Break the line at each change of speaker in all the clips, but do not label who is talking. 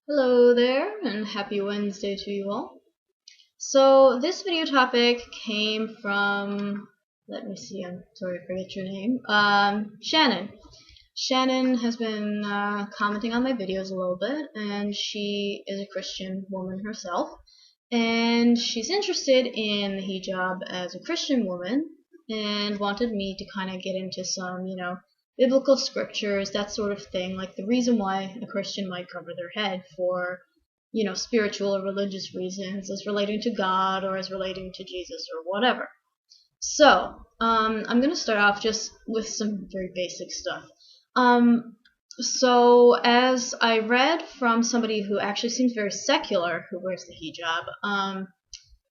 Hello there, and happy Wednesday to you all. So this video topic came from, let me see, I'm sorry I forget your name, Shannon. Shannon has been commenting on my videos a little bit, and she is a Christian woman herself, and she's interested in the hijab as a Christian woman, and wanted me to kind of get into some, biblical scriptures, that sort of thing, like the reason why a Christian might cover their head for, spiritual or religious reasons, as relating to God or as relating to Jesus or whatever. So, I'm going to start off just with some very basic stuff. So, as I read from somebody who actually seems very secular who wears the hijab,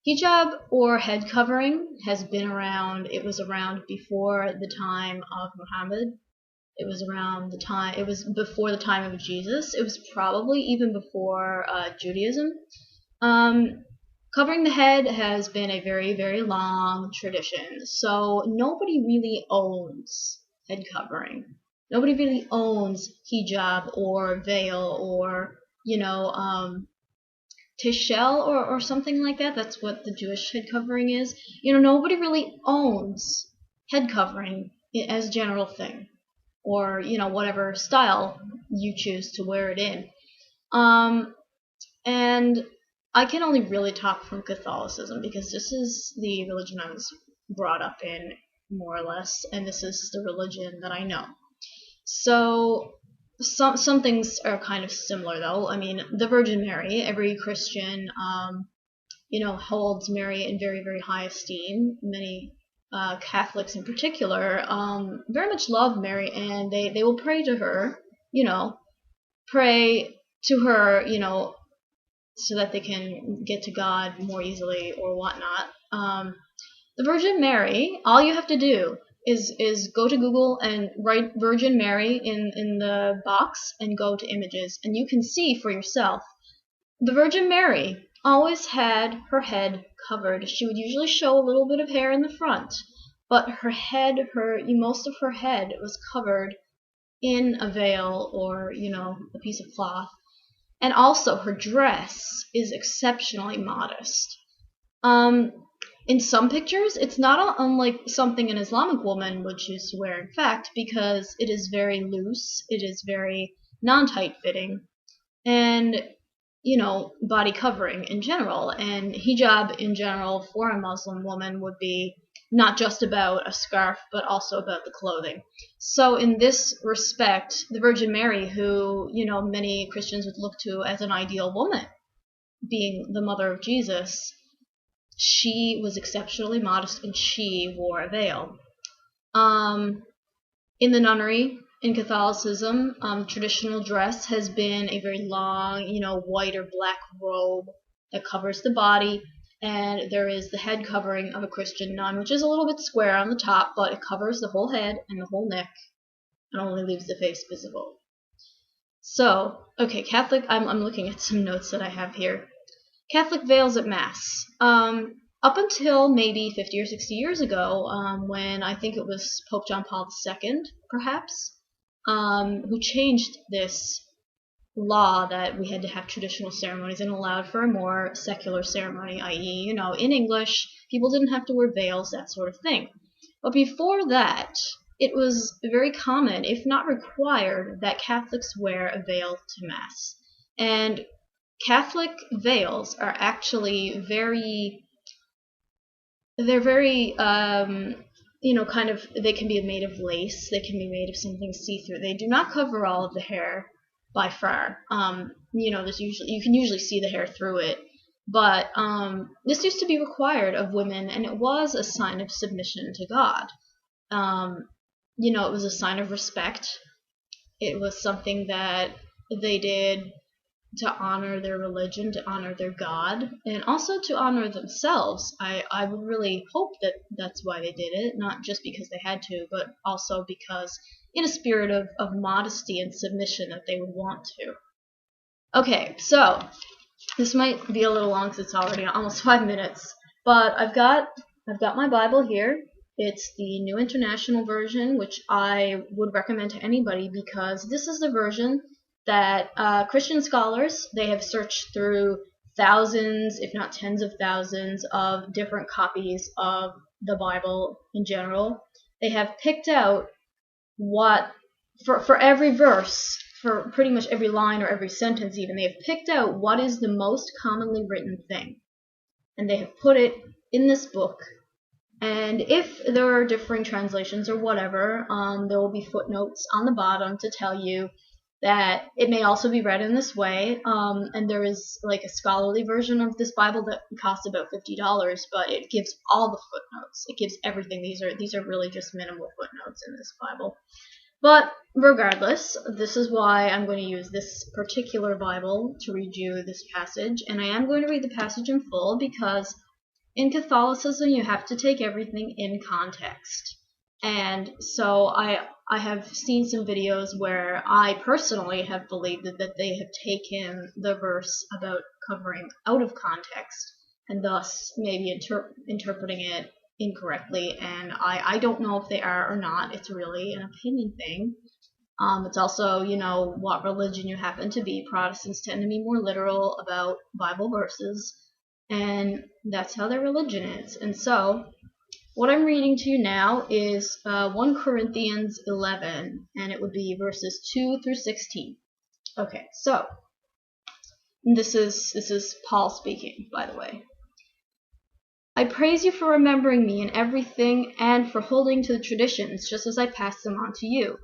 hijab or head covering has been around. It was around before the time of Muhammad. It was around the time, it was before the time of Jesus. It was probably even before Judaism. Covering the head has been a very, very long tradition. So nobody really owns head covering. Nobody really owns hijab or veil or, tishel or something like that. That's what the Jewish head covering is. Nobody really owns head covering as a general thing, or whatever style you choose to wear it in. And I can only really talk from Catholicism because this is the religion I was brought up in, more or less, and this is the religion that I know. So some things are kind of similar, though. I mean, the Virgin Mary, every Christian holds Mary in very, very high esteem. Many Catholics in particular very much love Mary, and they will pray to her, pray to her, so that they can get to God more easily or whatnot. The Virgin Mary, all you have to do is go to Google and write Virgin Mary in the box and go to images, and you can see for yourself. The Virgin Mary always had her head covered. She would usually show a little bit of hair in the front, but her head, most of her head was covered in a veil or, a piece of cloth. And also her dress is exceptionally modest. In some pictures, it's not unlike something an Islamic woman would choose to wear, in fact, because it is very loose, it is very non-tight fitting, and body covering in general. And hijab in general for a Muslim woman would be not just about a scarf, but also about the clothing. So in this respect, the Virgin Mary, who, many Christians would look to as an ideal woman, being the mother of Jesus, she was exceptionally modest and she wore a veil. In the nunnery, in Catholicism, traditional dress has been a very long, white or black robe that covers the body, and there is the head covering of a Christian nun, which is a little bit square on the top, but it covers the whole head and the whole neck and only leaves the face visible. So, okay, Catholic, I'm looking at some notes that I have here. Catholic veils at Mass. Up until maybe 50 or 60 years ago, when I think it was Pope John Paul II, perhaps, who changed this law that we had to have traditional ceremonies and allowed for a more secular ceremony, i.e., in English, people didn't have to wear veils, that sort of thing. But before that, it was very common, if not required, that Catholics wear a veil to Mass. And Catholic veils are actually they're very, kind of, they can be made of lace, they can be made of something see-through. They do not cover all of the hair by far. There's you can usually see the hair through it, but this used to be required of women, and it was a sign of submission to God. It was a sign of respect. It was something that they did to honor their religion, to honor their God, and also to honor themselves. I would really hope that that's why they did it, not just because they had to, but also because in a spirit of modesty and submission that they would want to. Okay, so this might be a little long because it's already almost 5 minutes, but I've got my Bible here. It's the New International Version, which I would recommend to anybody because this is the version that Christian scholars, they have searched through thousands, if not tens of thousands, of different copies of the Bible in general. They have picked out what, for every verse, for pretty much every line or every sentence even, they have picked out what is the most commonly written thing. And they have put it in this book. And if there are differing translations or whatever, there will be footnotes on the bottom to tell you that it may also be read in this way. And there is like a scholarly version of this Bible that costs about $50, but it gives all the footnotes. It gives everything. These are really just minimal footnotes in this Bible. But regardless, this is why I'm going to use this particular Bible to read you this passage. And I am going to read the passage in full because in Catholicism you have to take everything in context. And so I have seen some videos where I personally have believed that they have taken the verse about covering out of context and thus maybe interpreting it incorrectly, and I don't know if they are or not. It's really an opinion thing. It's also, you know, what religion you happen to be. Protestants tend to be more literal about Bible verses, and that's how their religion is. And so what I'm reading to you now is 1 Corinthians 11, and it would be verses 2 through 16. Okay, so this is Paul speaking, by the way. I praise you for remembering me in everything and for holding to the traditions just as I passed them on to you.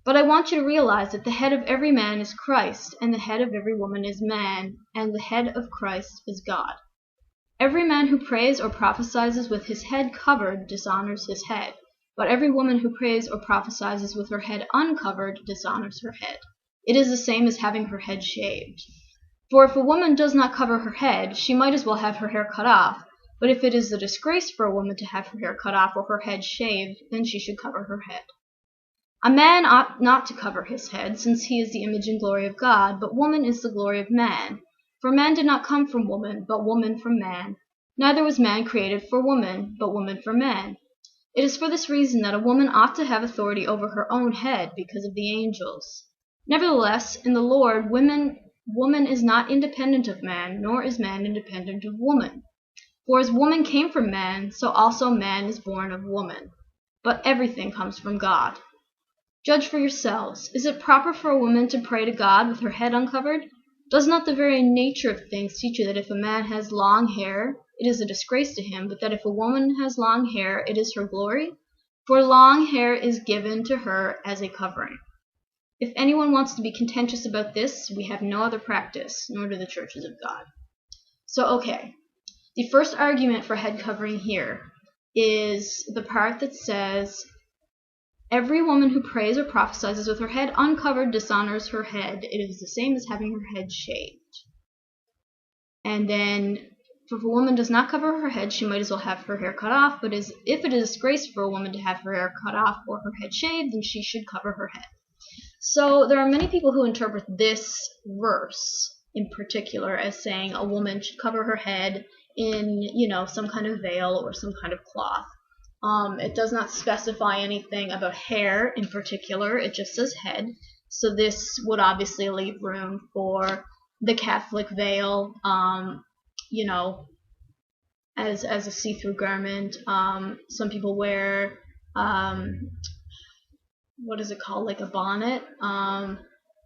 But I want you to realize that the head of every man is Christ, and the head of every woman is man, and the head of Christ is God. Every man who prays or prophesies with his head covered dishonors his head, but every woman who prays or prophesies with her head uncovered dishonors her head. It is the same as having her head shaved. For if a woman does not cover her head, she might as well have her hair cut off. But if it is a disgrace for a woman to have her hair cut off or her head shaved, then she should cover her head. A man ought not to cover his head, since he is the image and glory of God, but woman is the glory of man. For man did not come from woman, but woman from man. Neither was man created for woman, but woman for man. It is for this reason that a woman ought to have authority over her own head, because of the angels. Nevertheless, in the Lord, woman is not independent of man, nor is man independent of woman. For as woman came from man, so also man is born of woman. But everything comes from God. Judge for yourselves. Is it proper for a woman to pray to God with her head uncovered? Does not the very nature of things teach you that if a man has long hair, it is a disgrace to him, but that if a woman has long hair, it is her glory? For long hair is given to her as a covering. If anyone wants to be contentious about this, we have no other practice, nor do the churches of God. So, okay. The first argument for head covering here is the part that says, every woman who prays or prophesies with her head uncovered dishonors her head. It is the same as having her head shaved. And then, if a woman does not cover her head, she might as well have her hair cut off. But if it is disgrace for a woman to have her hair cut off or her head shaved, then she should cover her head. So there are many people who interpret this verse in particular as saying a woman should cover her head in, you know, some kind of veil or some kind of cloth. It does not specify anything about hair in particular. It just says head. So this would obviously leave room for the Catholic veil, you know, as a see-through garment. Some people wear, what is it called, like a bonnet.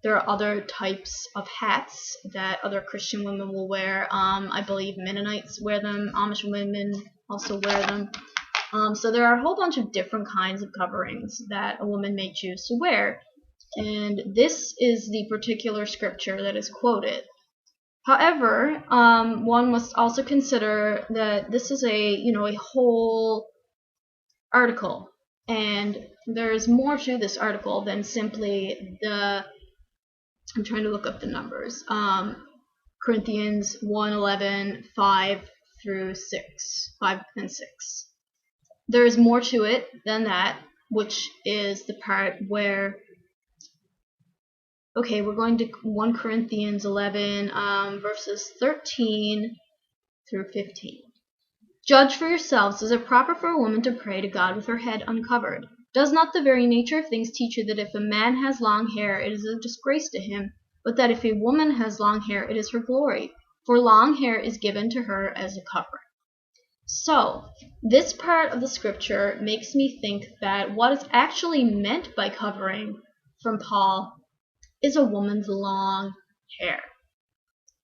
There are other types of hats that other Christian women will wear. I believe Mennonites wear them. Amish women also wear them. So there are a whole bunch of different kinds of coverings that a woman may choose to wear. And this is the particular scripture that is quoted. However, one must also consider that this is a whole article. And there's more to this article than simply I'm trying to look up the numbers. Corinthians 1:11, 5 through 6, 5 and 6. There is more to it than that, which is the part where, okay, we're going to 1 Corinthians 11, verses 13 through 15. Judge for yourselves, is it proper for a woman to pray to God with her head uncovered? Does not the very nature of things teach you that if a man has long hair, it is a disgrace to him, but that if a woman has long hair, it is her glory, for long hair is given to her as a covering. So, this part of the scripture makes me think that what is actually meant by covering from Paul is a woman's long hair.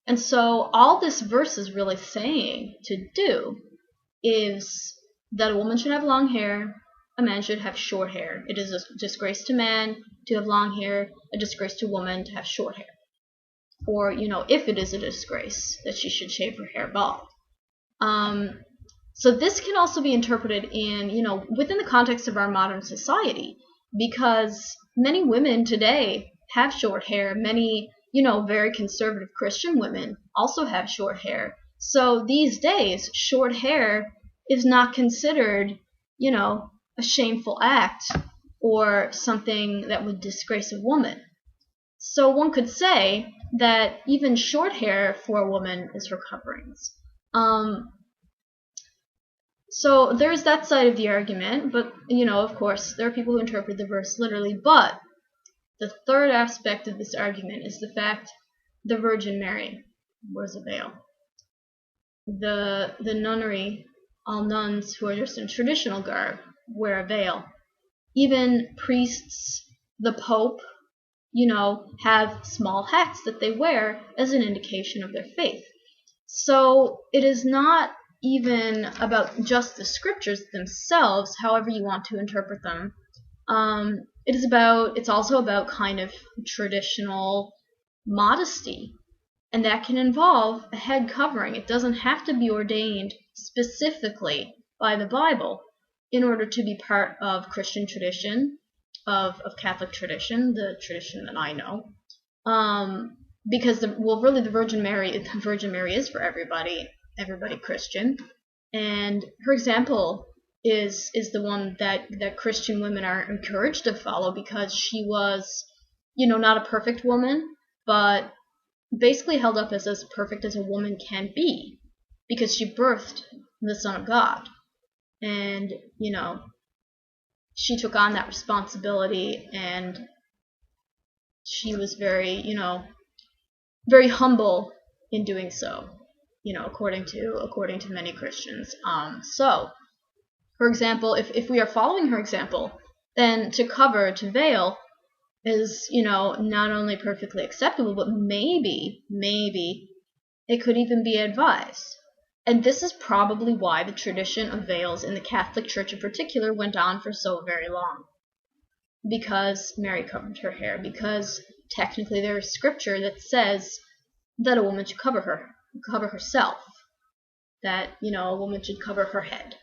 And so all this verse is really saying to do is that a woman should have long hair, a man should have short hair. It is a disgrace to man to have long hair, a disgrace to woman to have short hair. Or, if it is a disgrace, that she should shave her hair bald. So this can also be interpreted in, within the context of our modern society, because many women today have short hair. Many, very conservative Christian women also have short hair. So these days, short hair is not considered, a shameful act or something that would disgrace a woman. So one could say that even short hair for a woman is her coverings. So there's that side of the argument, but, of course, there are people who interpret the verse literally. But the third aspect of this argument is the fact the Virgin Mary wears a veil. The nunnery, all nuns who are just in traditional garb, wear a veil. Even priests, the Pope, have small hats that they wear as an indication of their faith. So it is not even about just the scriptures themselves, however you want to interpret them. It's also about kind of traditional modesty, and that can involve a head covering. It doesn't have to be ordained specifically by the Bible in order to be part of Christian tradition, of Catholic tradition, the tradition that I know. Because really the Virgin Mary is for everybody Christian, and her example is the one that Christian women are encouraged to follow, because she was, not a perfect woman, but basically held up as perfect as a woman can be, because she birthed the Son of God, and she took on that responsibility, and she was very, very humble in doing so, according to many Christians. So, for example, if we are following her example, then to veil is, not only perfectly acceptable, but maybe it could even be advised. And this is probably why the tradition of veils in the Catholic Church in particular went on for so very long. Because Mary covered her hair, because technically there is scripture that says that a woman should cover herself, that, a woman should cover her head.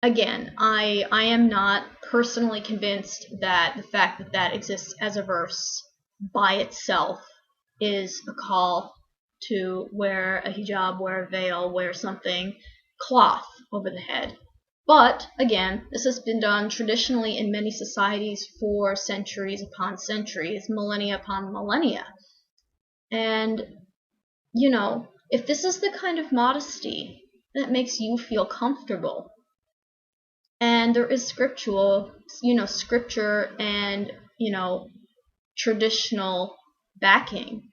Again, I am not personally convinced that the fact that exists as a verse by itself is a call to wear a hijab, wear a veil, wear something, cloth over the head. But, again, this has been done traditionally in many societies for centuries upon centuries, millennia upon millennia. And, if this is the kind of modesty that makes you feel comfortable, and there is scripture and, traditional backing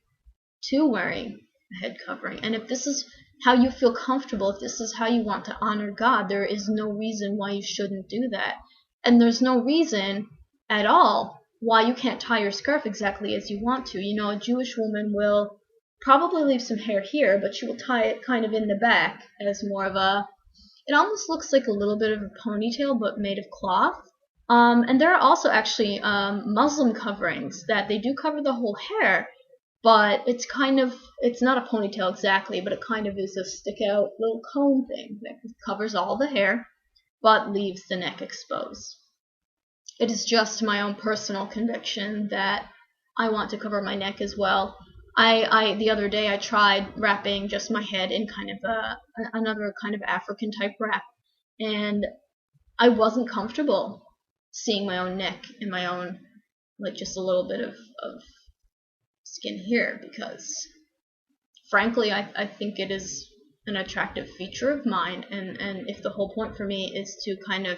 to wearing a head covering, and if this is how you feel comfortable, if this is how you want to honor God, there is no reason why you shouldn't do that. And there's no reason at all why you can't tie your scarf exactly as you want to. A Jewish woman will probably leave some hair here, but she will tie it kind of in the back as more of it almost looks like a little bit of a ponytail, but made of cloth. And there are also actually Muslim coverings that they do cover the whole hair, but it's not a ponytail exactly, but it kind of is a stick-out little comb thing that covers all the hair, but leaves the neck exposed. It is just my own personal conviction that I want to cover my neck as well. The other day I tried wrapping just my head in kind of another kind of African type wrap, and I wasn't comfortable seeing my own neck and my own, just a little bit of skin here, because frankly I think it is an attractive feature of mine, and if the whole point for me is to kind of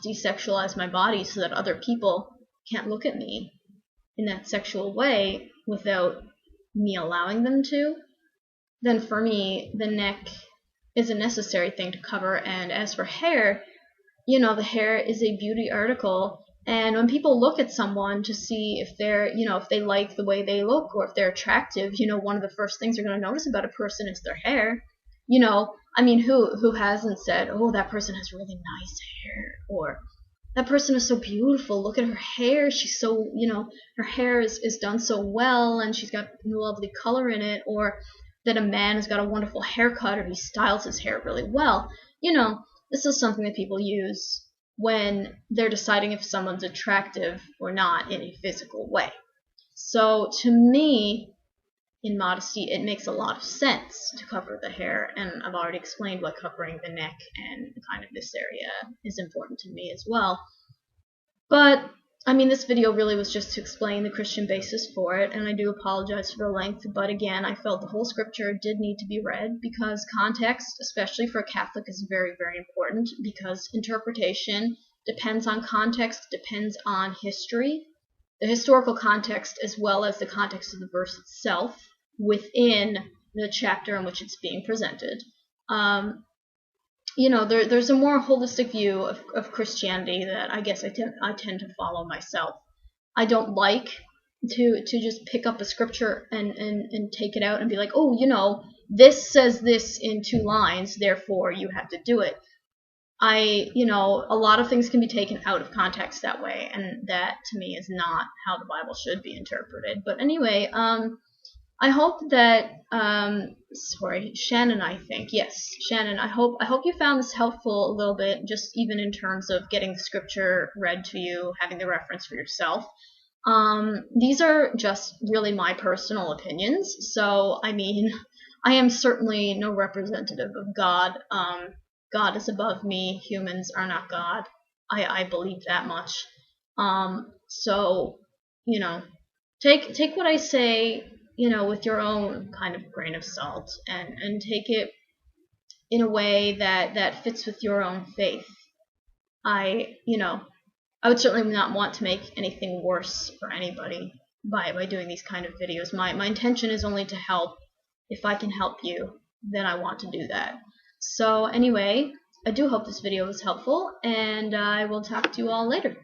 desexualize my body so that other people can't look at me in that sexual way without me allowing them to, then for me, the neck is a necessary thing to cover. And as for hair, the hair is a beauty article. And when people look at someone to see if they're, if they like the way they look or if they're attractive, one of the first things they're going to notice about a person is their hair. I mean, who hasn't said, oh, that person has really nice hair, or that person is so beautiful, look at her hair, she's so, her hair is done so well and she's got lovely color in it, or that a man has got a wonderful haircut or he styles his hair really well. This is something that people use when they're deciding if someone's attractive or not in a physical way. So to me, in modesty, it makes a lot of sense to cover the hair, and I've already explained why covering the neck and kind of this area is important to me as well. But I mean, this video really was just to explain the Christian basis for it, and I do apologize for the length, but again, I felt the whole scripture did need to be read because context, especially for a Catholic, is very, very important, because interpretation depends on context, depends on history, the historical context as well as the context of the verse itself within the chapter in which it's being presented. There's a more holistic view of Christianity that I guess I tend to follow myself. I don't like to just pick up a scripture and take it out and be like, oh, this says this in 2 lines, therefore you have to do it. A lot of things can be taken out of context that way, and that to me is not how the Bible should be interpreted. But anyway, I hope that Shannon, I think. Yes, Shannon, I hope you found this helpful a little bit, just even in terms of getting the scripture read to you, having the reference for yourself. These are just really my personal opinions, so I mean, I am certainly no representative of God. God is above me, humans are not God. I believe that much. So, take what I say, with your own kind of grain of salt, and take it in a way that fits with your own faith. I would certainly not want to make anything worse for anybody by doing these kind of videos. My intention is only to help. If I can help you, then I want to do that. So anyway, I do hope this video was helpful, and I will talk to you all later.